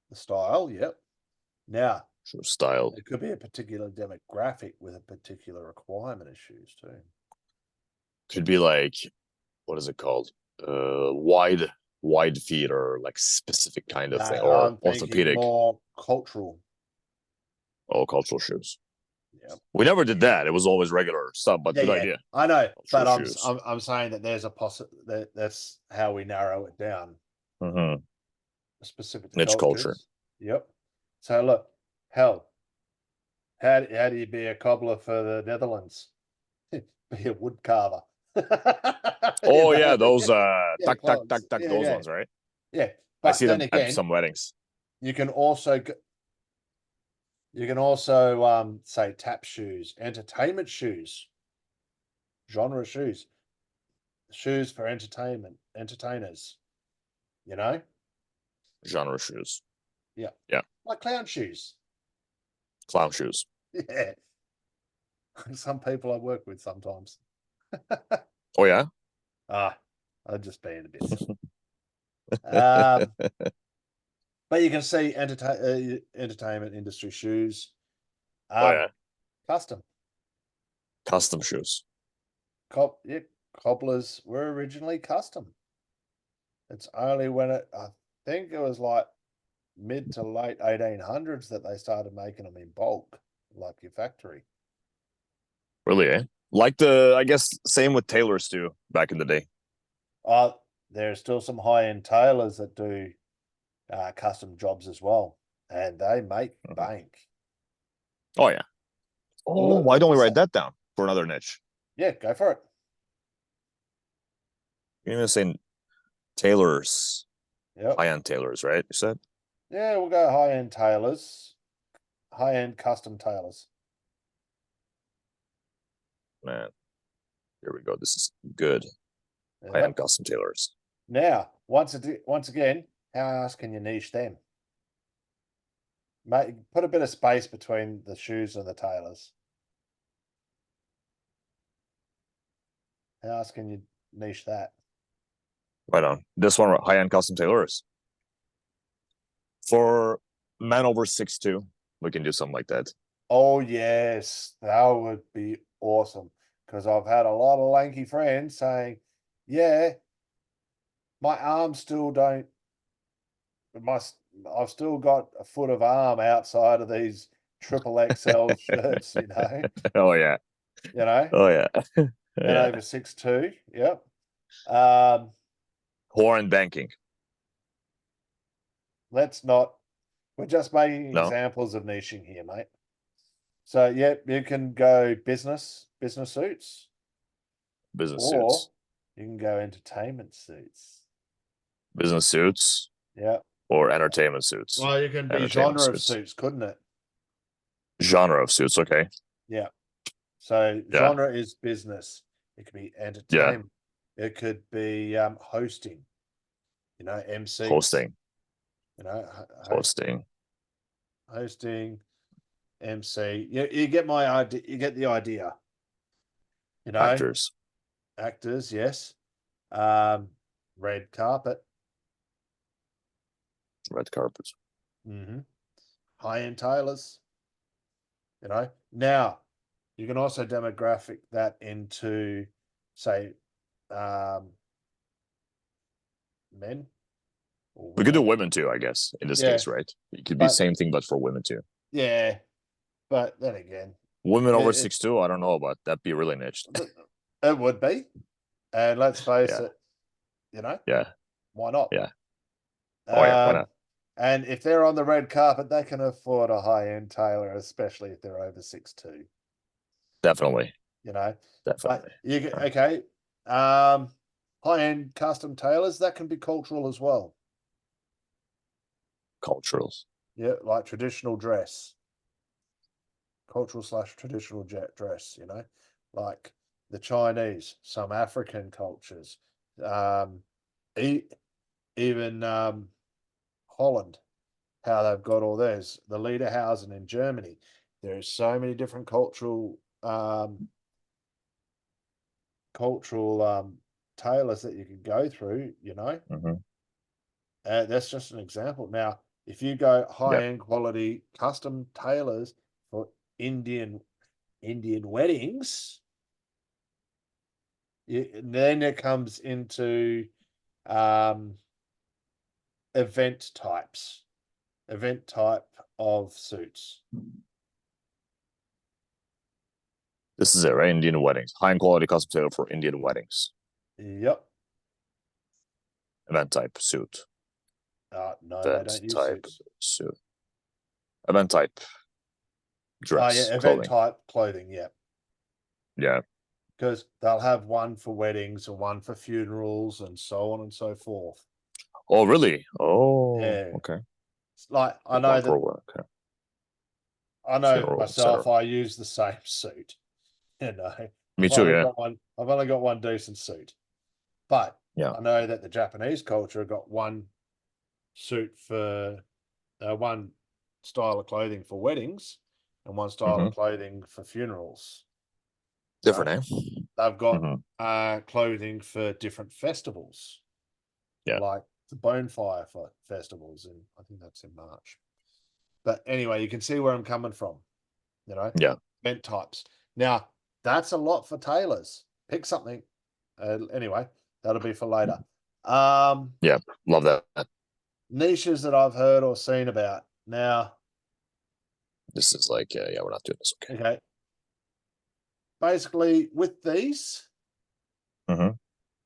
The style, yep. Now, shoe style. It could be a particular demographic with a particular requirement of shoes too. Could be like, what is it called? Wide feet or like specific kind of thing, or orthopedic. More cultural. Oh, cultural shoes. Yeah. We never did that. It was always regular stuff, but good idea. I know, cultural but I'm saying that there's a that's how we narrow it down. A specific niche culture. Yep. So look, how do you be a cobbler for the Netherlands? Be a wood carver. Oh yeah, those tuck those ones, right? Yeah, but I see them at some weddings. You can also say tap shoes, entertainment shoes, genre shoes for entertainers. Genre shoes. Yeah. Yeah. Like clown shoes. Clown shoes. Yeah. Some people I work with sometimes. Oh yeah? I'm just being a bit silly. But you can see entertainment industry shoes. Custom shoes. Cobblers were originally custom. It's only when I think it was like mid to late 1800s that they started making them in bulk, like your factory. Really, eh? Like I guess, same with tailors too, back in the day. There's still some high-end tailors that do custom jobs as well. and they make bank. Oh yeah. Oh, why don't we write that down for another niche? Yeah, go for it. You're gonna say tailors, Yep. high-end tailors, right? You said. Yeah, we'll go high-end tailors, high-end custom tailors. Man, here we go. This is good. Yep. High-end custom tailors. Now, once again, how else can you niche them? Mate, put a bit of space between the shoes and the tailors. How else can you niche that? Right on. This one, high-end custom tailors. For men over 6'2", we can do something like that. Oh, yes, that would be awesome. Because I've had a lot of lanky friends saying, yeah, my arms still don't, I've still got a foot of arm outside of these triple XL shirts, Oh yeah. Oh yeah. Men Yeah. over 6'2", yep. Horn banking. Let's not, we're just making No. examples of niching here, mate. So, yeah, you can go business suits. Business Or suits. you can go entertainment suits. Business suits. Yeah. Or entertainment suits. Well, you can be genre of suits, couldn't it? Genre of suits, okay. Yeah. So genre is business. It could be entertainment. It could be hosting. MC. Hosting. Hosting, MC. You get my idea. You get the idea. Actors. Actors, yes. Red carpet. Red carpet. Mm-hmm. High-end tailors. Now you can also demographic that into, say, men. We could do women too, I guess, in this case, right? It could be same thing, but for women too. Yeah, but then again, women over 6'2", I don't know, but that'd be really niched. It would be, and let's face it, Yeah. Why not? Yeah. Oh yeah, why not? And if they're on the red carpet, they can afford a high-end tailor, especially if they're over 6'2". Definitely. Definitely. Okay. High-end custom tailors, that can be cultural as well. Culturals. Yeah, like traditional dress. Cultural/traditional dress, like the Chinese, some African cultures, even Holland, how they've got all theirs, the Lederhausen in Germany. There's so many different cultural tailors that you can go through, that's just an example. Now, if you go high-end quality custom tailors for Indian weddings, then it comes into event type of suits. This is it, right? Indian weddings. High quality custom tailor for Indian weddings. Yep. Event type suit. No, they don't use suits. Suit. Event type dress. Oh, yeah, event clothing. type clothing, yeah. Yeah. Because they'll have one for weddings and one for funerals and so on and so forth. Oh, really? Oh, yeah. Okay. It's like I know that. Okay. I know myself. I use the same suit. Me too. Yeah. I've only got one decent suit, but I know that the Japanese culture have got one suit for one style of clothing for weddings and one style of clothing for funerals. Different, eh? They've got clothing for different festivals. Yeah. Like the bonfire for festivals, and I think that's in March. But anyway, you can see where I'm coming from. Yeah. Event types. Now, that's a lot for tailors. Pick something. Anyway, that'll be for later. Yeah, love that. Niches that I've heard or seen about. Now, this is like, we're not doing this. Okay. Basically, with these,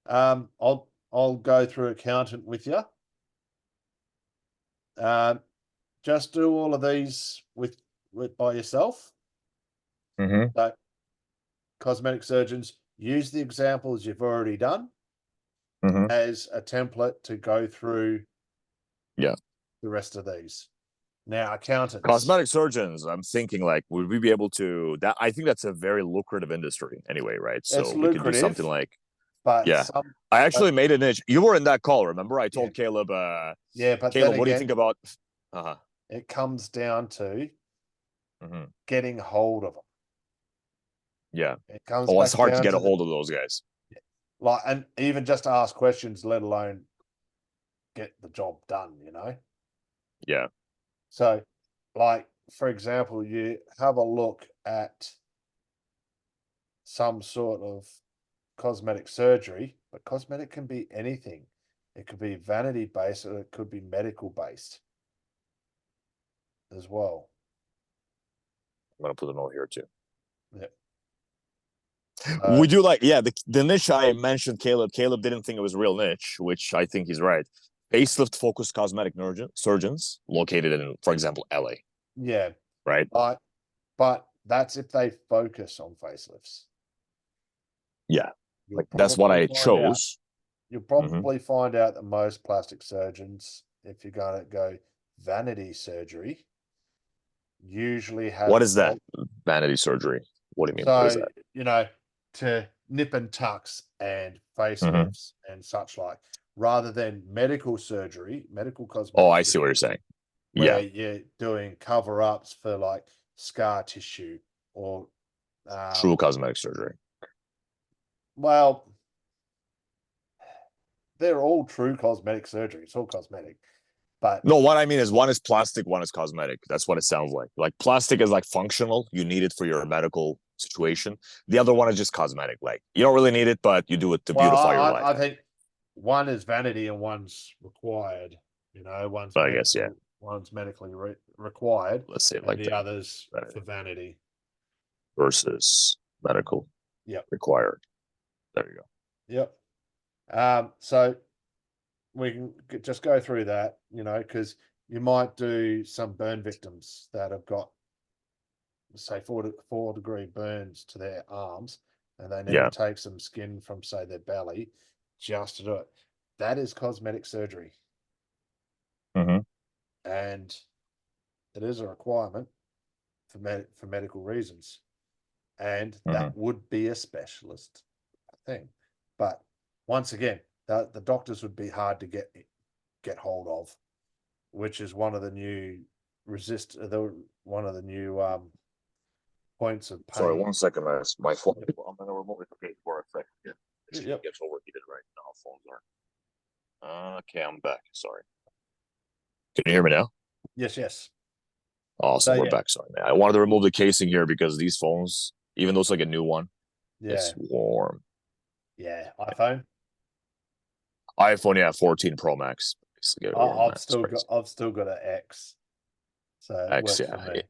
I'll go through accountant with you. just do all of these with by yourself. So cosmetic surgeons, use the examples you've already done as a template to go through the rest of these. Now, accountants. Cosmetic surgeons, I'm thinking like, would we be able to that? I think that's a very lucrative industry anyway, right? So It's we could do something lucrative, like but I actually made a niche. You were in that call, remember? I told Caleb, but Caleb, then what do you think about it comes down to getting hold of them. Yeah. It comes it's hard to get a hold of those guys. Like, and even just to ask questions, let alone get the job done, you know? Yeah. So, like, for example, you have a look at some sort of cosmetic surgery, but cosmetic can be anything. It could be vanity based or it could be medical based as well. I'm going to put a note here too. Yep. Would you like, the niche I mentioned, Caleb didn't think it was a real niche, which I think he's right. Facelift focused cosmetic surgeons located in, for example, LA. Yeah. Right. But that's if they focus on facelifts. Yeah. Like that's what I chose. You'll probably find out that most plastic surgeons, if you're going to go vanity surgery, usually have. What is that? Vanity surgery? What do you mean? So, what is that? You know, to nip and tucks and facelifts and such like, rather than medical surgery, medical cosmetic. Oh, I see what you're saying. Where you're doing cover ups for like scar tissue or true cosmetic surgery. Well, they're all true cosmetic surgery. It's all cosmetic. But no, what I mean is one is plastic, one is cosmetic. That's what it sounds like. Like plastic is like functional. You need it for your medical situation. The other one is just cosmetic. Like you don't really need it, but you do it to beautify your life. I think one is vanity and one's required. You know, one's medically required. Let's say like the others vanity. For vanity versus medical. Required. There you go. Yep. So we can just go through that, you know, because you might do some burn victims that have got, say, 4-degree burns to their arms, and they need to take some skin from, say, their belly just to do it. That is cosmetic surgery. And it is a requirement for medical reasons. And that would be a specialist thing. But once again, the doctors would be hard to get hold of, which is one of the new one of the new points of pain. Sorry, 1 second, my phone. I'm gonna remove it for a second. Yeah, it gets overheated right now. Phones are. Okay, I'm back. Sorry. Can you hear me now? Yes. Awesome, we're back. Sorry, man. I wanted to remove the casing here because these phones, even though it's like a new one, it's warm. Yeah, iPhone, 14 Pro Max. I've still got an X. So X,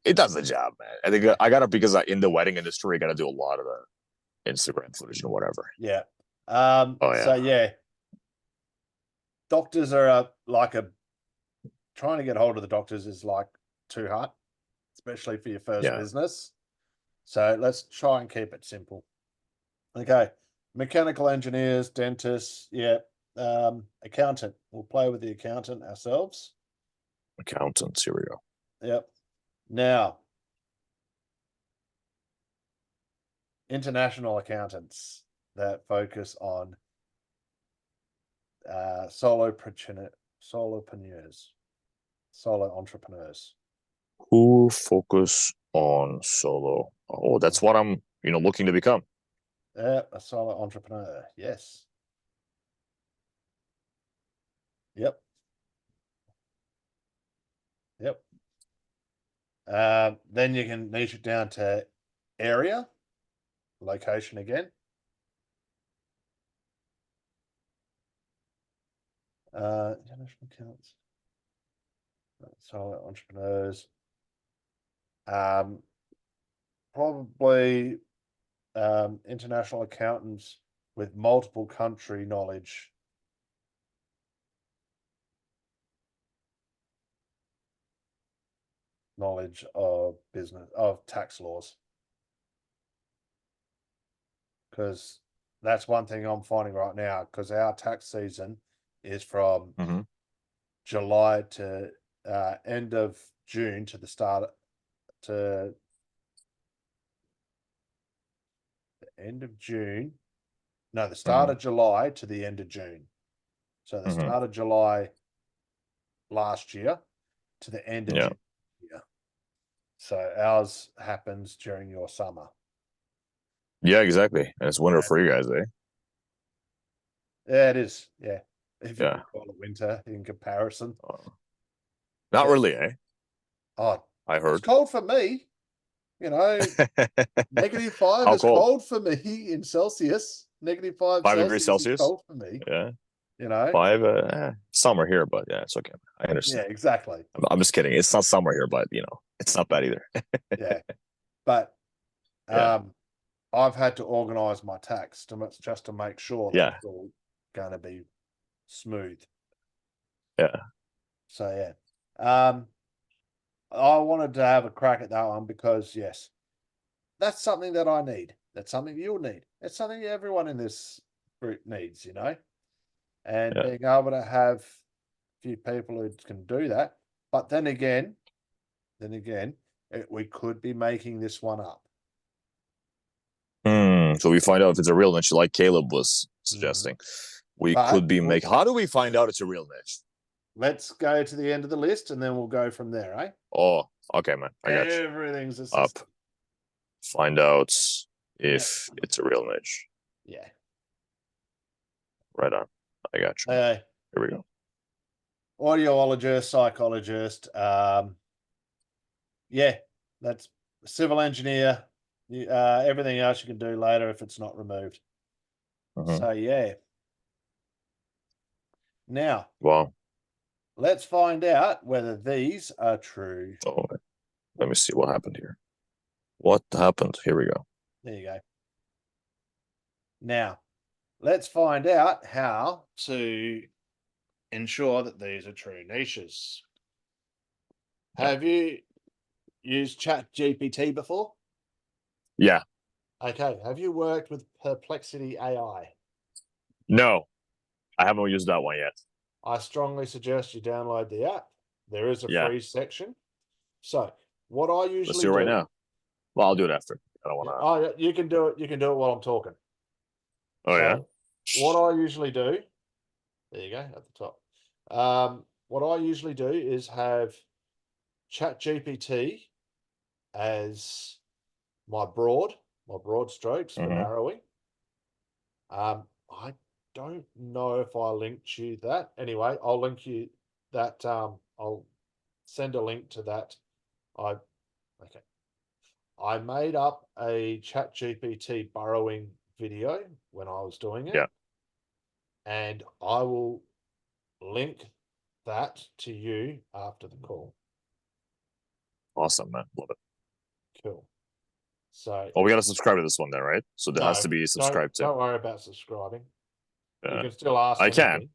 it does the job, man. I think I got it because in the wedding industry, I got to do a lot of the Instagram footage and whatever. Yeah. So doctors are trying to get hold of the doctors is like too hard, especially for your first business. So let's try and keep it simple. Okay. Mechanical engineers, dentists, accountant. We'll play with the accountant ourselves. Accountants, here we go. Yep. Now, international accountants that focus on solo entrepreneurs. Who focus on solo? Oh, that's what I'm, looking to become. A solo entrepreneur. Yes. Yep. Then you can niche it down to area, location again. International accounts, solo entrepreneurs. Probably international accountants with multiple country knowledge. knowledge of tax laws. Because that's one thing I'm finding right now, because our tax season is from July to end of June to the start to the end of June. No, the start of July to the end of June. So the start of July last year to the end of June. Yeah. So ours happens during your summer. Yeah, exactly. And it's winter for you guys, eh? Yeah, it is. Yeah. If you Yeah. could call it winter in comparison. Not really, eh? Oh, I it's heard. cold for me. You know, -5 How is cold? cold for me in Celsius. -5 5 degrees Celsius is Celsius? cold for me. Yeah. You know? 5, summer here, but yeah, it's okay. I Yeah, understand. exactly. I'm just kidding. It's not summer here, but it's not bad either. Yeah. But Yeah. I've had to organize my tax just to make sure that Yeah. it's all going to be smooth. Yeah. So yeah. I wanted to have a crack at that one because yes, that's something that I need. That's something you'll need. It's something everyone in this group needs, and Yeah. being able to have a few people who can do that. But then again, we could be making this one up. So we find out if it's a real niche, like Caleb was suggesting. We could be making. How do we find out it's a real niche? Let's go to the end of the list and then we'll go from there, eh? Oh, okay, man. I got you. Everything's a Up. system. Find out if it's a real niche. Yeah. Right on. I got you. Here we go. Audiologist, psychologist. Yeah, that's civil engineer. Everything else you can do later if it's not removed. So yeah. Now, wow. Let's find out whether these are true. Oh, let me see what happened here. What happened? Here we go. There you go. Now, let's find out how to ensure that these are true niches. Have you used ChatGPT before? Yeah. Okay. Have you worked with Perplexity AI? No, I haven't used that one yet. I strongly suggest you download the app. There is a free section. So what I usually Let's do it right now. Well, I'll do it after. I don't want to. Oh, you can do it. You can do it while I'm talking. Oh, yeah. What I usually do, there you go, at the top. What I usually do is have ChatGPT as my broad strokes for narrowing. I don't know if I linked you that. Anyway, I'll link you that. I'll send a link to that. I made up a ChatGPT burrowing video when I was doing it. Yeah. And I will link that to you after the call. Awesome, man. Love it. Cool. So we got to subscribe to this one then, right? So there has to be subscribed to. Don't worry about subscribing. You can still ask. I can.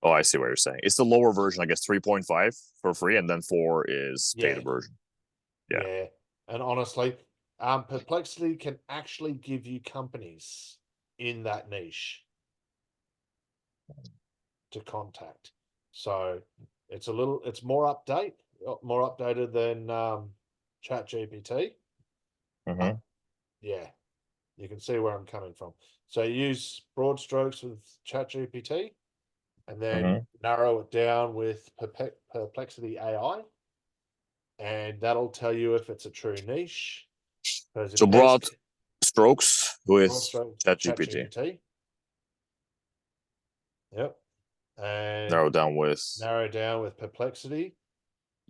Oh, I see what you're saying. It's the lower version, I guess 3.5 for free, and then 4 is paid version. Yeah. And honestly, Perplexity can actually give you companies in that niche to contact. So it's more updated than ChatGPT. Yeah, you can see where I'm coming from. So use broad strokes with ChatGPT and then narrow it down with Perplexity AI. And that'll tell you if it's a true niche. So broad strokes with ChatGPT. Yep. And narrow down with Perplexity,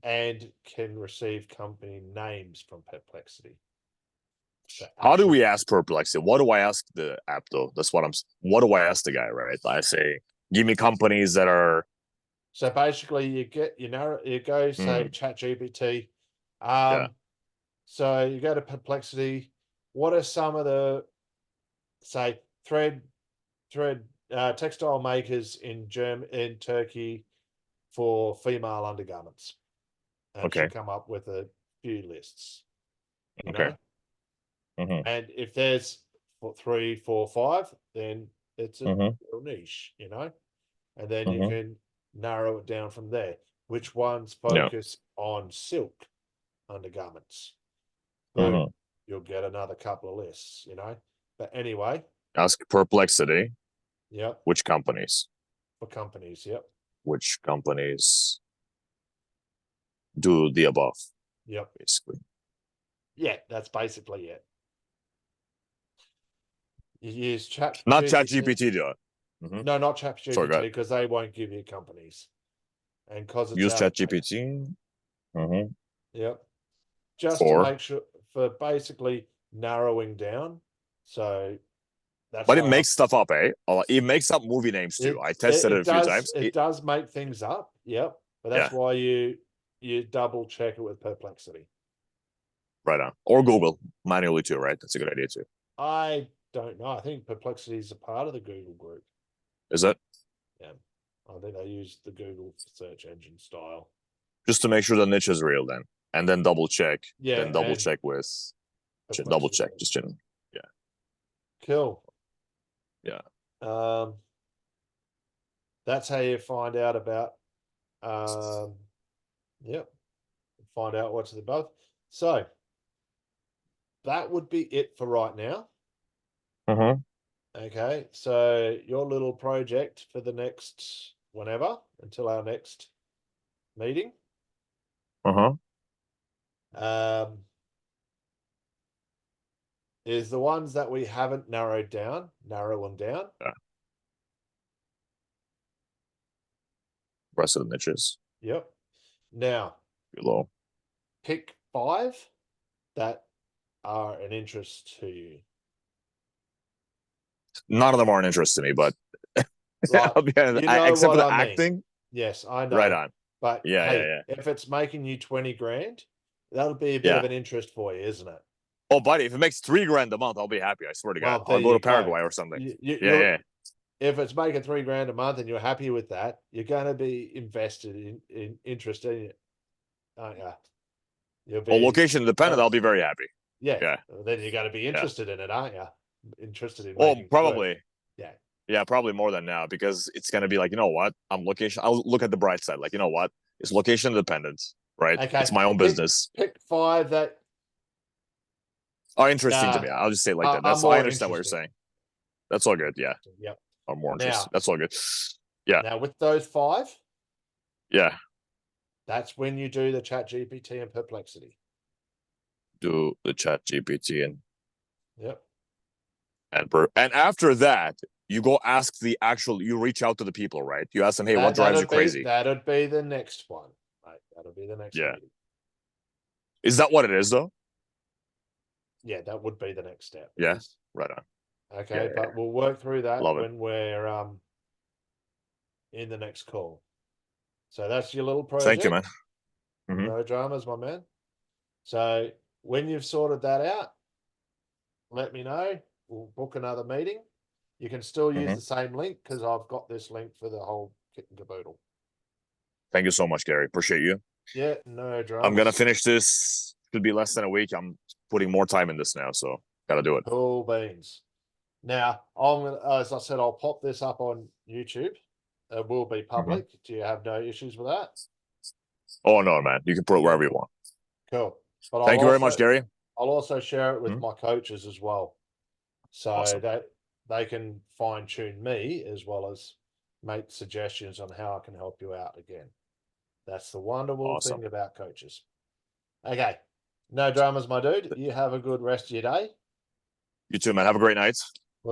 and can receive company names from Perplexity. So how do we ask Perplexity? What do I ask the app though? What do I ask the guy, right? I say, give me companies that are. So basically you go say ChatGPT. So you go to Perplexity. What are some of the, say, thread textile makers in Turkey for female undergarments? and Okay. she'll come up with a few lists. You Okay. know? And if there's 3, 4, 5, then it's a real niche, you know, and then you can narrow it down from there. Which ones focus on silk undergarments? Boom, you'll get another couple of lists, you know. But anyway, ask Perplexity. Yep. Which companies? For companies, yep. Which companies do the above? Yep. Basically. Yeah, that's basically it. You use Chat. Not ChatGPT, though. No, not ChatGPT, because they won't give you companies, and because it's use ChatGPT. Yep. Just to make sure, for basically narrowing down. So that's. But it makes stuff up, eh? It makes up movie names too. I tested it a few times. It does make things up. Yep. But that's why you double check it with Perplexity. Right on. Or Google manually too, right? That's a good idea too. I don't know. I think Perplexity is a part of the Google group. Is it? Yeah. I think they use the Google search engine style. Just to make sure the niche is real then. And then double check. Yeah. Then double check with double check. Just chilling. Yeah. Cool. Yeah. That's how you find out about yep. Find out what's above. So that would be it for right now. Okay, so your little project for the next whenever until our next meeting. Is the ones that we haven't narrow them down. Yeah. Rest of the niches. Yep. Now below. Pick 5 that are an interest to you. None of them are an interest to me, but Like, except for the acting. Yes, I know. Right on. But if it's making you 20 grand, that'll be a bit of an interest for you, isn't it? Oh, buddy, if it makes 3 grand a month, I'll be happy. I swear to God. I'll go to Paraguay or something. Yeah. If it's making 3 grand a month and you're happy with that, you're going to be invested in interest in it, aren't you? Location dependent, I'll be very happy. Yeah. Then you're going to be interested in it, aren't you? Interested in. Probably. Yeah. Yeah, probably more than now, because it's going to be like, you know what? I'll look at the bright side. Like, you know what? It's location dependent, right? Okay. It's my own business. Pick 5 that are interesting to me. I'll just say it like that. I understand what you're saying. That's all good. Yeah. Yep. I'm more interested. That's all good. Yeah. Now with those 5. Yeah. That's when you do the ChatGPT and Perplexity. Do the ChatGPT and. Yep. And after that, you go ask you reach out to the people, right? You ask them, hey, what drives you crazy? That'd be the next one. Right? That'll be the next one. Is that what it is, though? Yeah, that would be the next step. Yeah, right on. Okay, but we'll work through that when we're in the next call. So that's your little project. Thank you, man. No dramas, my man. So when you've sorted that out, let me know. We'll book another meeting. You can still use the same link because I've got this link for the whole kit and caboodle. Thank you so much, Gary. Appreciate you. Yeah, no dramas. I'm going to finish this. Should be less than a week. I'm putting more time in this now, so got to do it. Cool beans. Now, as I said, I'll pop this up on YouTube. It will be public. Do you have no issues with that? Oh, no, man. You can put it wherever you want. Cool. But Thank you very much, Gary. I'll also share it with my coaches as well. So that they can fine tune me as well as make suggestions on how I can help you out again. That's the wonderful thing about coaches. Okay. No dramas, my dude. You have a good rest of your day. You too, man. Have a great night.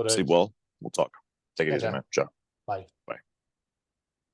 Sleep well. We'll talk. Take it easy, man. Ciao. Bye. Bye.